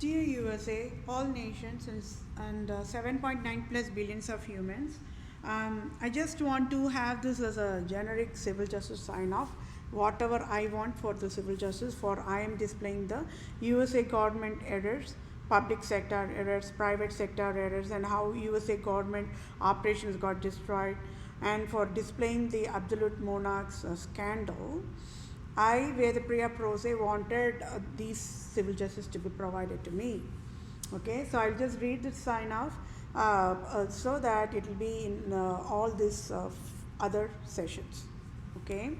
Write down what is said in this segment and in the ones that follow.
Dear USA, all nations, and 7.9 plus billions of humans, I just want to have this as a generic civil justice sign off. Whatever I want for the civil justice, for I am displaying the USA government errors, public sector errors, private sector errors, and how USA government operations got destroyed, and for displaying the absolute monarchs scandal. I, Vethapriya PROSE, wanted these civil justice to be provided to me. Okay, so I'll just read the sign off so that it will be in all these other sessions. Okay,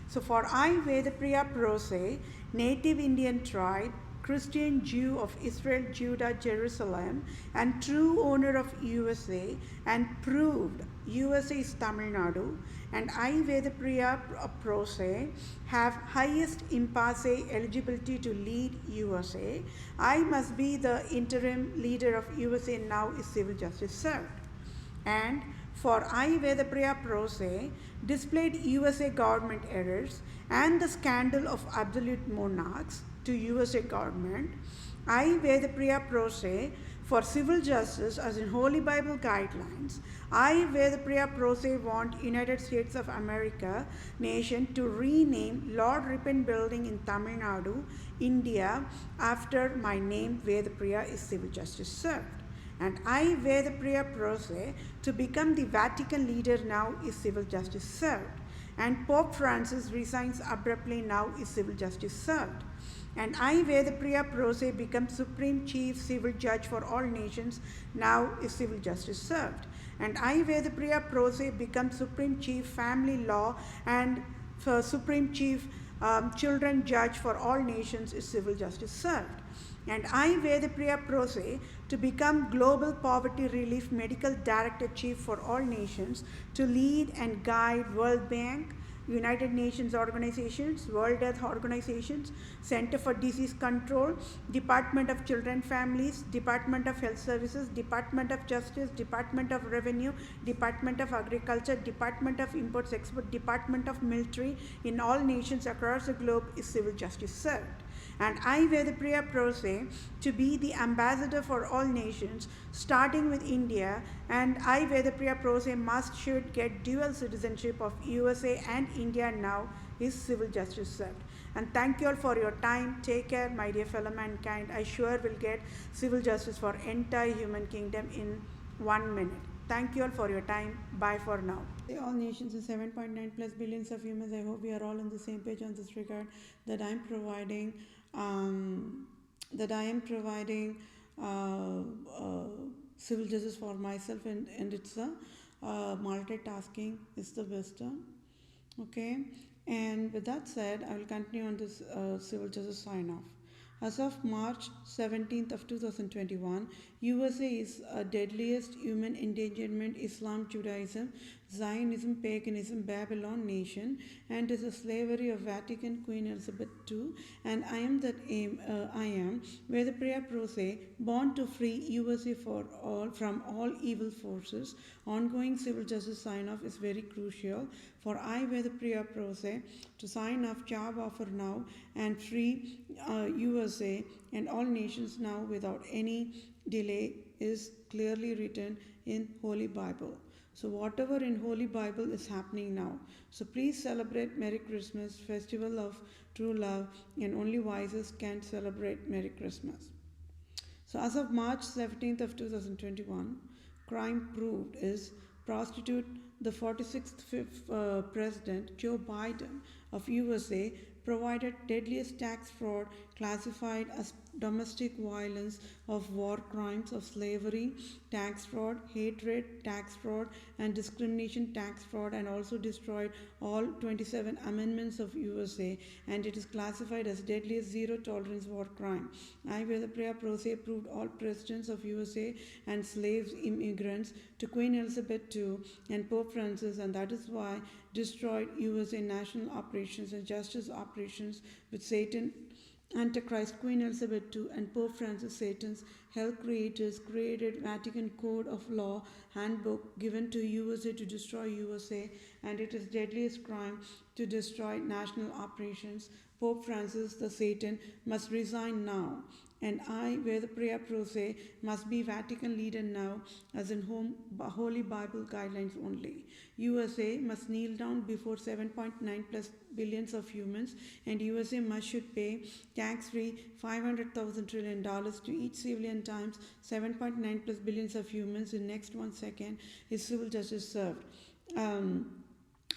so for I, Vethapriya PROSE, native Indian tribe, Christian Jew of Israel, Judah, Jerusalem, and true owner of USA, and proved USA is Tamil Nadu, and I, Vethapriya PROSE, have highest impasse eligibility to lead USA. I must be the interim leader of USA now is civil justice served. And for I, Vethapriya PROSE, displayed USA government errors and the scandal of absolute monarchs to USA government. I, Vethapriya PROSE, for civil justice as in Holy Bible guidelines. I, Vethapriya PROSE, want United States of America nation to rename Lord Ripon Building in Tamil Nadu, India, after my name Vethapriya is civil justice served. And I, Vethapriya PROSE, to become the Vatican leader now is civil justice served. And Pope Francis resigns abruptly now is civil justice served. And I, Vethapriya PROSE, become Supreme Chief Civil Judge for all nations, now is civil justice served. And I, Vethapriya PROSE, become Supreme Chief Family Law and Supreme Chief Children Judge for all nations is civil justice served. And I, Vethapriya PROSE, to become Global Poverty Relief Medical Director Chief for all nations, to lead and guide World Bank, United Nations organizations, World Health Organizations, Center for Disease Control, Department of Children Families, Department of Health Services, Department of Justice, Department of Revenue, Department of Agriculture, Department of Imports Export, Department of Military in all nations across the globe is civil justice served. And I, Vethapriya PROSE, to be the ambassador for all nations, starting with India, and I, Vethapriya PROSE, should get dual citizenship of USA and India now is civil justice served. And thank you all for your time. Take care, my dear fellow mankind. I sure will get civil justice for entire human kingdom in 1 minute. Thank you all for your time. Bye for now. All nations and 7.9 plus billions of humans, I hope we are all on the same page on this regard, that I am providing civil justice for myself, and it's a multitasking is the wisdom. Okay, and with that said, I will continue on this civil justice sign off. As of March 17th of 2021, USA is a deadliest human endangerment Islam, Judaism, Zionism, Paganism, Babylon nation, and is a slavery of Vatican Queen Elizabeth II. And I am Vethapriya PROSE, born to free USA from all evil forces. Ongoing civil justice sign off is very crucial. For I, Vethapriya PROSE, to sign off job offer now and free USA and all nations now without any delay is clearly written in Holy Bible. So whatever in Holy Bible is happening now. So please celebrate Merry Christmas, festival of true love, and only WISEST can celebrate Merry Christmas. So as of March 17th of 2021, crime proved is Prostitute, the 46th President Joe Biden of USA provided deadliest tax fraud classified as domestic violence of war crimes of slavery, tax fraud, hatred, tax fraud, and discrimination tax fraud, and also destroyed all 27 amendments of USA, and it is classified as deadliest zero tolerance war crime. I, Vethapriya PROSE, proved all presidents of USA and slaves immigrants to Queen Elizabeth II and Pope Francis, and that is why destroyed USA national operations and justice operations with Satan, Antichrist, Queen Elizabeth II, and Pope Francis, Satan's hell creators, created Vatican Code of Law Handbook given to USA to destroy USA, and it is deadliest crime to destroy national operations. Pope Francis, the Satan, must resign now. And I, Vethapriya PROSE, must be Vatican leader now, as in Holy Bible guidelines only. USA must kneel down before 7.9 plus billions of humans, and USA should pay tax-free $500,000 trillion to each civilian times 7.9 plus billions of humans in next 1 second is civil justice served.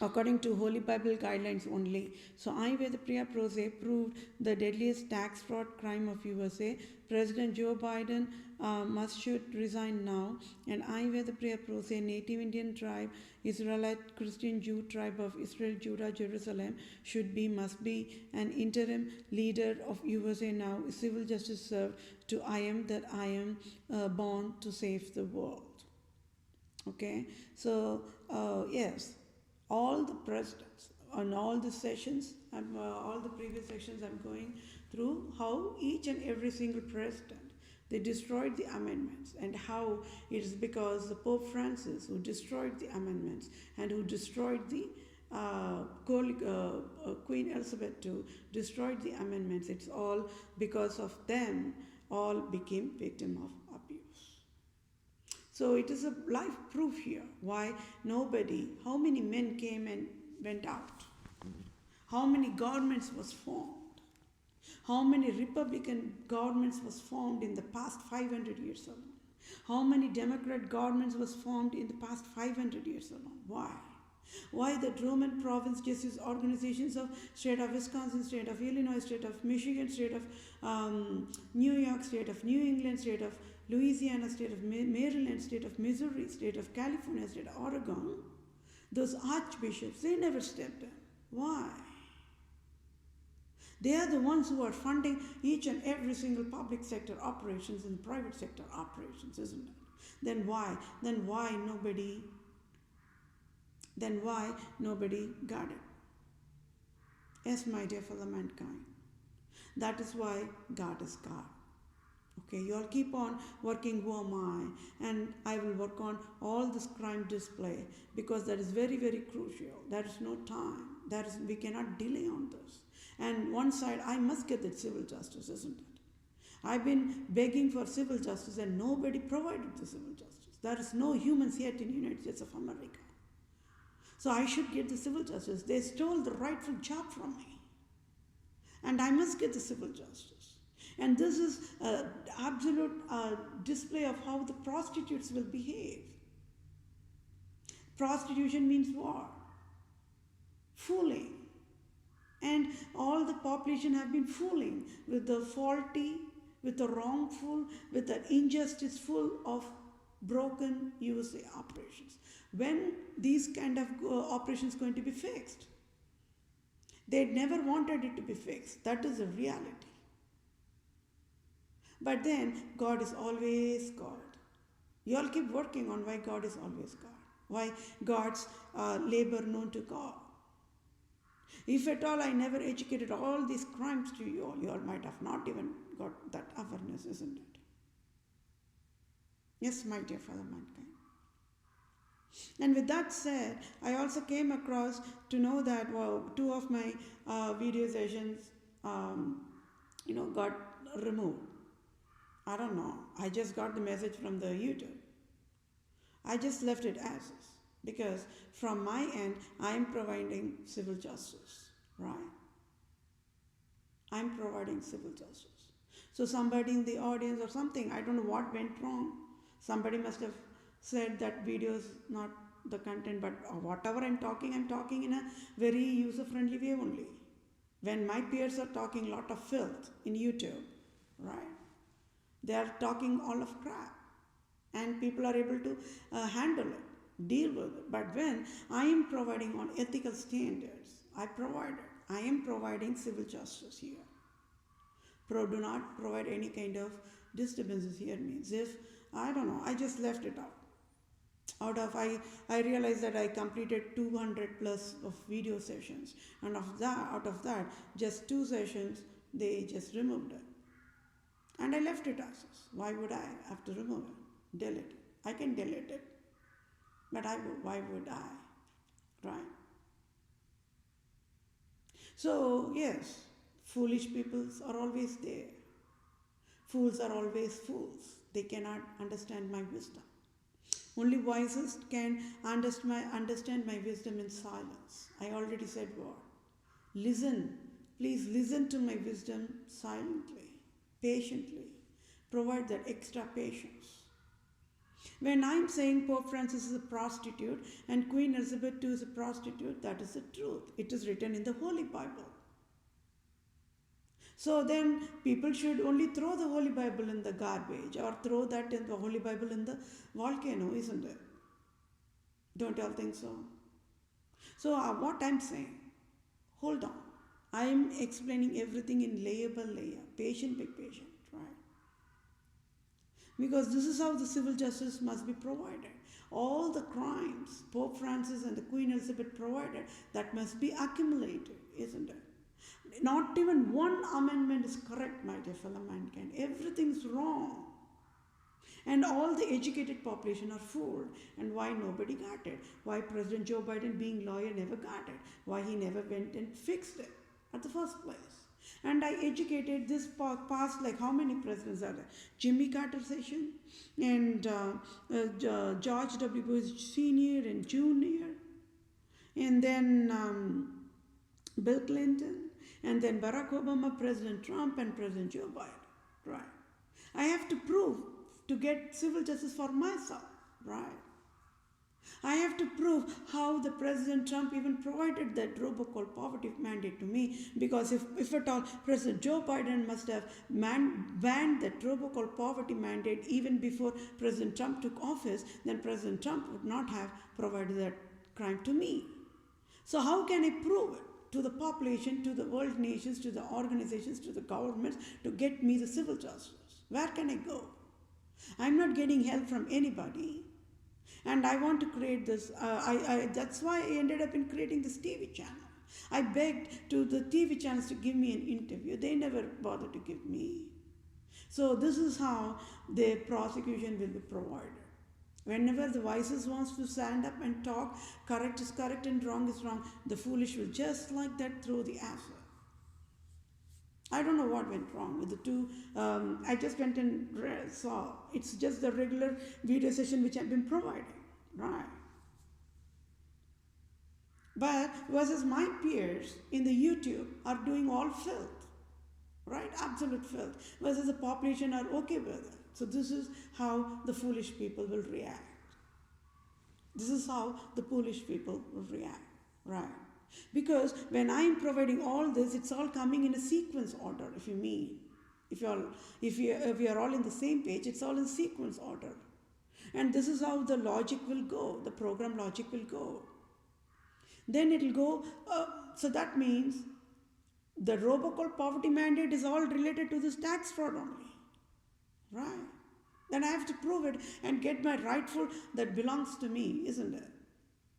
According to Holy Bible guidelines only. So I, Vethapriya PROSE, proved the deadliest tax fraud crime of USA. President Joe Biden should resign now. And I, Vethapriya PROSE, native Indian tribe, Israelite Christian Jew tribe of Israel, Judah, Jerusalem, must be an interim leader of USA now. Civil justice served to I am born to save the world. Okay, so yes. All the presidents on all the sessions, all the previous sessions I'm going through how each and every single president, they destroyed the amendments, and how it is because the Pope Francis who destroyed the amendments and who destroyed the Queen Elizabeth II destroyed the amendments. It's all because of them all became victim of abuse. So it is a life proof here why how many men came and went out, how many governments was formed, how many Republican governments was formed in the past 500 years alone, how many Democrat governments was formed in the past 500 years alone. Why the Roman province justice organizations of state of Wisconsin, state of Illinois, state of Michigan, state of New York, state of New England, state of Louisiana, state of Maryland, state of Missouri, state of California, state of Oregon, those archbishops, they never stepped in. Why? They are the ones who are funding each and every single public sector operations and private sector operations, isn't it? Then why nobody got it? Yes, my dear fellow mankind. That is why God is God. Okay, you all keep on working, who am I? And I will work on all this crime display, because that is very, very crucial. There is no time. We cannot delay on this. And one side, I must get that civil justice, isn't it? I've been begging for civil justice and nobody provided the civil justice. There is no humans yet in the United States of America. So I should get the civil justice. They stole the rightful job from me. And I must get the civil justice. And this is an absolute display of how the prostitutes will behave. Prostitution means what? Fooling. And all the population have been fooling with the faulty, with the wrongful, with the injustice full of broken USA operations. When these kind of operations going to be fixed? They never wanted it to be fixed. That is a reality. But then God is always God. You all keep working on why God is always God. Why God's labor known to God. If at all I never educated all these crimes to you all might have not even got that awareness, isn't it? Yes, my dear fellow mankind. And with that said, I also came across to know that two of my video sessions, got removed. I don't know. I just got the message from the YouTube. I just left it as is, because from my end, I am providing civil justice, right? I'm providing civil justice. So somebody in the audience or something, I don't know what went wrong. Somebody must have said that video is not the content, but whatever I'm talking in a very user-friendly way only. When my peers are talking a lot of filth in YouTube, right? They are talking all of crap, and people are able to handle it, deal with it. But when I am providing on ethical standards, I am providing civil justice here. Do not provide any kind of disturbances here means if, I don't know, I just left it out. I realized that I completed 200 plus of video sessions, and out of that, just 2 sessions, they just removed it. And I left it as is. Why would I have to remove it? Delete it. I can delete it. But why would I? Right? So, yes, foolish people are always there. Fools are always fools. They cannot understand my wisdom. Only wisest can understand my wisdom in silence. I already said what? Listen. Please listen to my wisdom silently, patiently. Provide that extra patience. When I'm saying Pope Francis is a prostitute and Queen Elizabeth II is a prostitute, that is the truth. It is written in the Holy Bible. So then people should only throw the Holy Bible in the garbage or throw that in the Holy Bible in the volcano, isn't it? Don't you all think so? So what I'm saying, hold on. I'm explaining everything in layer by layer, patient by patient, right? Because this is how the civil justice must be provided. All the crimes Pope Francis and the Queen Elizabeth provided, that must be accumulated, isn't it? Not even one amendment is correct, my dear fellow mankind. Everything's wrong. And all the educated population are fooled. And why nobody got it? Why President Joe Biden, being lawyer, never got it? Why he never went and fixed it at the first place? And I educated this past, like how many presidents are there? Jimmy Carter session, and George W. Bush Sr. and Jr., and then Bill Clinton, and then Barack Obama, President Trump, and President Joe Biden, right? I have to prove to get civil justice for myself, right? I have to prove how the President Trump even provided that robocall poverty mandate to me, because if at all President Joe Biden must have banned that robocall poverty mandate even before President Trump took office, then President Trump would not have provided that crime to me. So how can I prove it to the population, to the world nations, to the organizations, to the governments to get me the civil justice? Where can I go? I'm not getting help from anybody. And I want to create this, that's why I ended up in creating this TV channel. I begged to the TV channels to give me an interview. They never bothered to give me. So this is how the prosecution will be provided. Whenever the wisest wants to stand up and talk, correct is correct and wrong is wrong, the foolish will just like that throw the answer. I don't know what went wrong with the two. I just went and saw. It's just the regular video session which I've been providing, right? But versus my peers in the YouTube are doing all filth, right? Absolute filth. Versus the population are okay with it. So this is how the foolish people will react. This is how the foolish people will react, right? Because when I am providing all this, it's all coming in a sequence order, if you mean. If we are all in the same page, it's all in sequence order. And this is how the logic will go, the program logic will go. Then it will go, so that means the robocall poverty mandate is all related to this tax fraud only, right? Then I have to prove it and get my rightful that belongs to me, isn't it?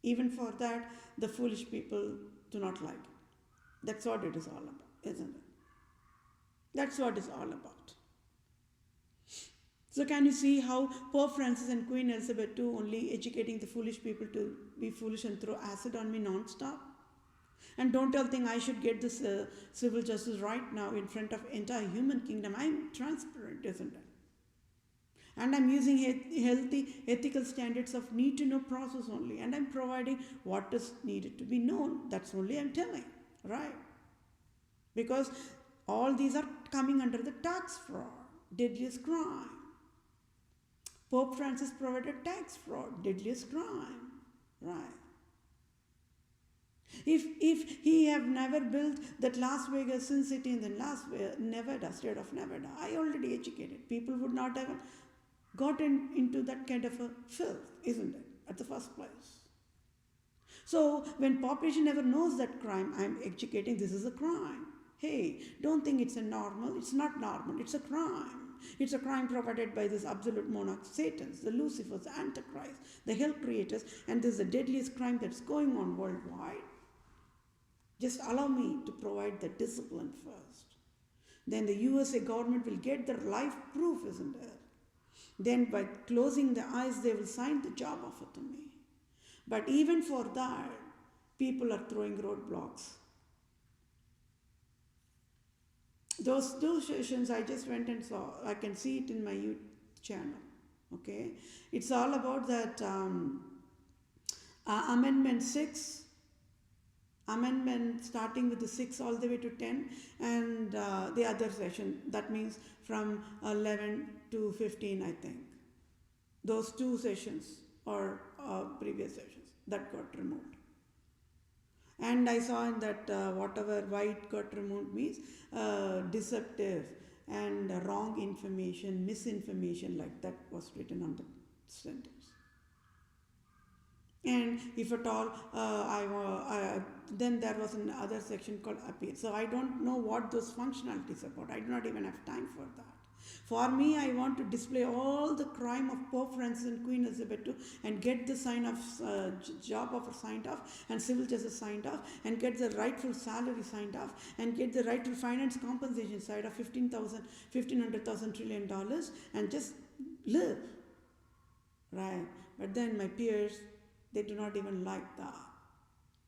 Even for that, the foolish people do not like it. That's what it is all about, isn't it? That's what it's all about. So can you see how Pope Francis and Queen Elizabeth II only educating the foolish people to be foolish and throw acid on me non-stop? And don't all think I should get this civil justice right now in front of entire human kingdom. I'm transparent, isn't it? And I'm using healthy ethical standards of need to know process only. And I'm providing what is needed to be known. That's only I'm telling, right? Because all these are coming under the tax fraud, deadliest crime. Pope Francis provided tax fraud, deadliest crime, right? If he have never built that Las Vegas Sin City in the Nevada, state of Nevada, I already educated. People would not have gotten into that kind of a filth, isn't it, at the first place? So when population never knows that crime, I'm educating this is a crime. Hey, don't think it's a normal. It's not normal. It's a crime. It's a crime provided by this absolute monarch, Satans, the Lucifers, the Antichrists, the hell creators, and this is the deadliest crime that's going on worldwide. Just allow me to provide the discipline first. Then the USA government will get their life proof, isn't it? Then by closing the eyes, they will sign the job offer to me. But even for that, people are throwing roadblocks. Those two sessions I just went and saw. I can see it in my YouTube channel. Okay, it's all about that Amendment 6, amendment starting with the 6 all the way to 10, and the other session, that means from 11 to 15, I think. Those two sessions or previous sessions that got removed. And I saw in that whatever white got removed means deceptive and wrong information, misinformation, like that was written on the sentence. And if at all, then there was another section called appeal. So I don't know what those functionalities are about. I do not even have time for that. For me, I want to display all the crime of Pope Francis and Queen Elizabeth II and get the sign of job offer signed off and civil justice signed off and get the rightful salary signed off and get the rightful finance compensation side of $1,500 trillion and just live. Right? But then my peers, they do not even like that.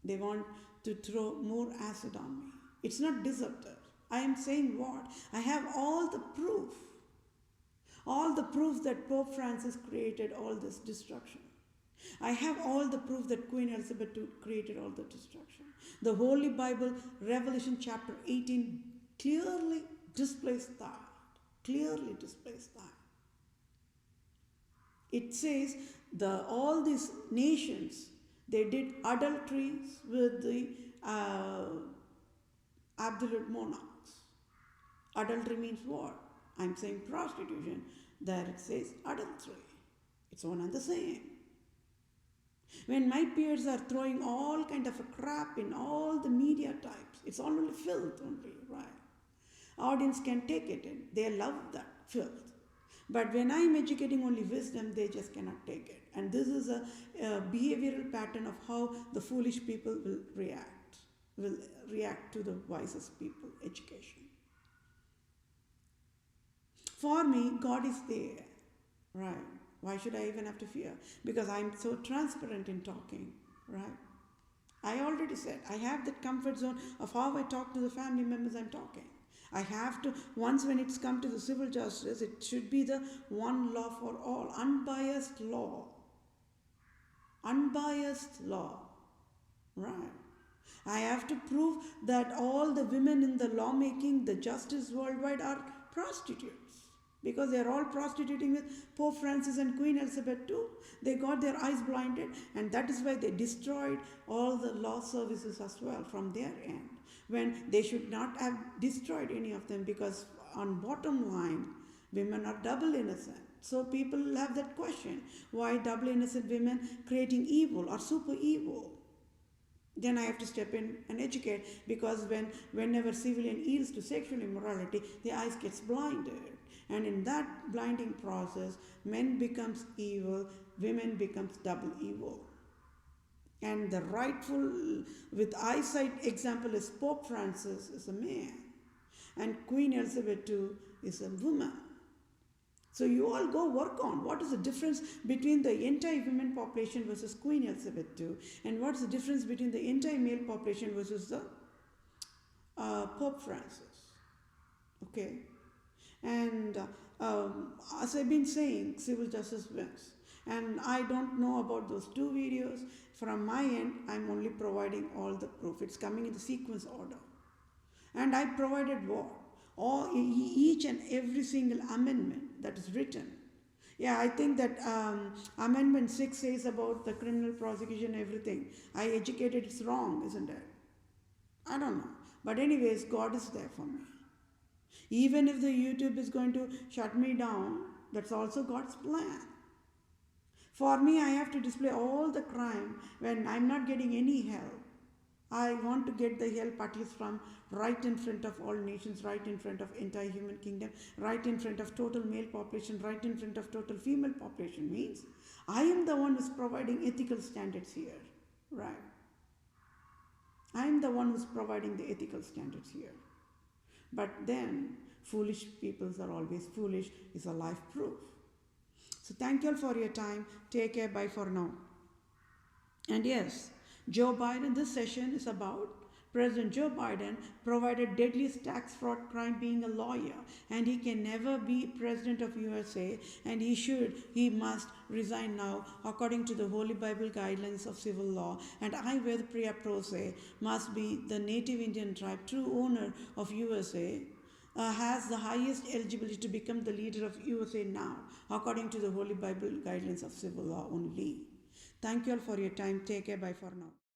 They want to throw more acid on me. It's not deceptive. I am saying what? I have all the proof. All the proof that Pope Francis created all this destruction. I have all the proof that Queen Elizabeth II created all the destruction. The Holy Bible, Revelation chapter 18, clearly displays that. Clearly displays that. It says all these nations, they did adulteries with the absolute monarchs. Adultery means what? I'm saying prostitution. There it says adultery. It's one and the same. When my peers are throwing all kind of a crap in all the media types, it's only filth only, right? Audience can take it in. They love that filth. But when I'm educating only wisdom, they just cannot take it. And this is a behavioral pattern of how the foolish people will react to the wisest people, education. For me, God is there, right? Why should I even have to fear? Because I'm so transparent in talking, right? I already said, I have that comfort zone of how I talk to the family members I'm talking. I have to, once when it's come to the civil justice, it should be the one law for all, unbiased law. Unbiased law, right? I have to prove that all the women in the lawmaking, the justice worldwide are prostitutes. Because they are all prostituting with Pope Francis and Queen Elizabeth II. They got their eyes blinded, and that is why they destroyed all the law services as well from their end. When they should not have destroyed any of them, because on bottom line, women are double innocent. So people have that question, why double innocent women creating evil or super evil? Then I have to step in and educate, because whenever civilian yields to sexual immorality, the eyes gets blinded. And in that blinding process, men becomes evil, women becomes double evil. And the rightful, with eyesight example is Pope Francis is a man, and Queen Elizabeth II is a woman. So you all go work on what is the difference between the anti-women population versus Queen Elizabeth II, and what's the difference between the anti-male population versus the Pope Francis. Okay? And as I've been saying, civil justice wins. And I don't know about those two videos. From my end, I'm only providing all the proof. It's coming in the sequence order. And I provided what? Each and every single amendment that is written. Yeah, I think that Amendment 6 says about the criminal prosecution, everything. I educated it's wrong, isn't it? I don't know. But anyways, God is there for me. Even if the YouTube is going to shut me down, that's also God's plan. For me, I have to display all the crime when I'm not getting any help. I want to get the help at least from right in front of all nations, right in front of entire human kingdom, right in front of total male population, right in front of total female population. Means I am the one who's providing ethical standards here, right? I am the one who's providing the ethical standards here. But then, foolish peoples are always foolish is a life proof. So thank you all for your time. Take care. Bye for now. And yes, Joe Biden, this session is about President Joe Biden provided deadliest tax fraud crime being a lawyer, and he can never be president of USA, and he must resign now according to the Holy Bible guidelines of civil law. And I, Vethapriya PROSE, must be the native Indian tribe, true owner of USA, has the highest eligibility to become the leader of USA now, according to the Holy Bible guidelines of civil law only. Thank you all for your time. Take care. Bye for now.